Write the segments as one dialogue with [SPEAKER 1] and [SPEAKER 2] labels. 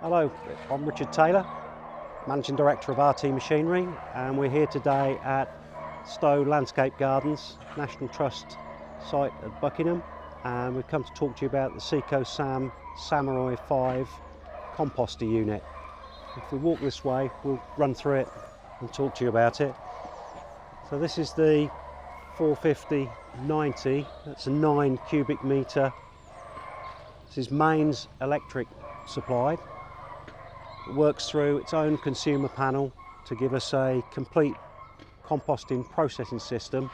[SPEAKER 1] Hello, I'm Richard Taylor, Managing Director of RT Machinery, and we're here today at Stowe Landscape Gardens, National Trust site at Buckingham, and we've come to talk to you about the Seko Samurai 5 composter unit. If we walk this way, we'll run through it and talk to you about it. So this is the 450/90, that's a 9 cubic metre. This is mains electric supplied. It works through its own consumer panel to give us a complete composting processing system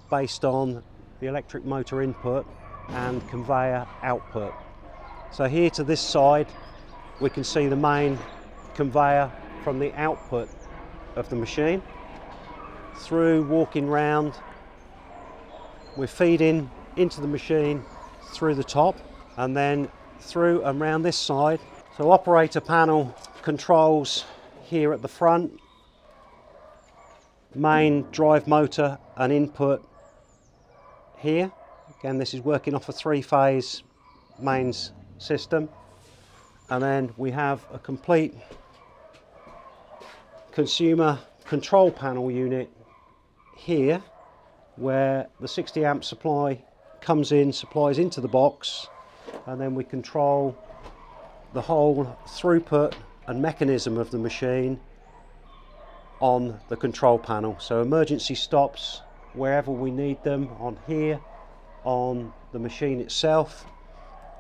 [SPEAKER 1] based on the electric motor input and conveyor output. So here to this side we can see the main conveyor from the output of the machine. Through walking round, we're feeding into the machine through the top and then through and round this side. So operator panel controls here at the front, main drive motor and input here. Again, this is working off a 3-phase mains system. And then we have a complete consumer control panel unit here, where the 60 amp supply comes in, supplies into the box, and then we control the whole throughput and mechanism of the machine on the control panel. So emergency stops wherever we need them on here, on the machine itself,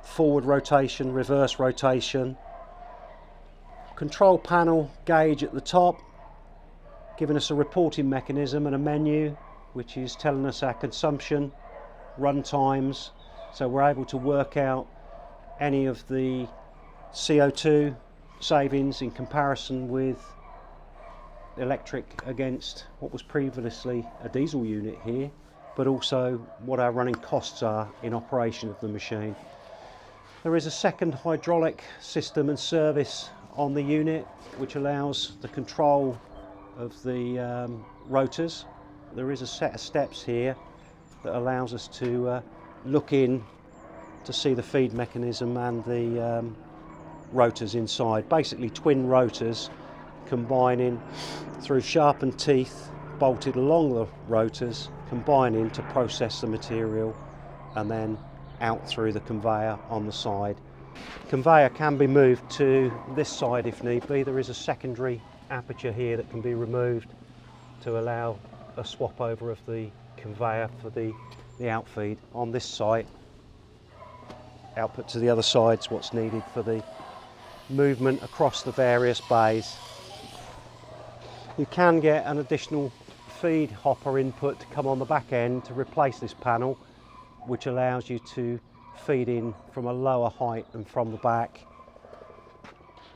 [SPEAKER 1] forward rotation, reverse rotation, control panel gauge at the top, giving us a reporting mechanism and a menu which is telling us our consumption, run times, so we're able to work out any of the CO2 savings in comparison with electric against what was previously a diesel unit here, but also what our running costs are in operation of the machine. There is a second hydraulic system and service on the unit which allows the control of the rotors. There is a set of steps here that allows us to look in to see the feed mechanism and the rotors inside. Basically twin rotors combining through sharpened teeth bolted along the rotors, combining to process the material and then out through the conveyor on the side. Conveyor can be moved to this side if need be. There is a secondary aperture here that can be removed to allow a swap over of the conveyor for the outfeed. On this site, output to the other side's what's needed for the movement across the various bays. You can get an additional feed hopper input to come on the back end to replace this panel, which allows you to feed in from a lower height and from the back.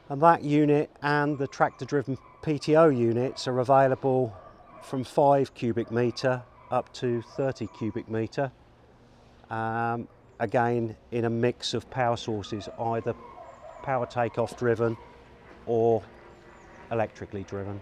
[SPEAKER 1] And that unit and the tractor driven PTO units are available from 5 cubic metre up to 30 cubic metre, again in a mix of power sources, either power takeoff driven or electrically driven.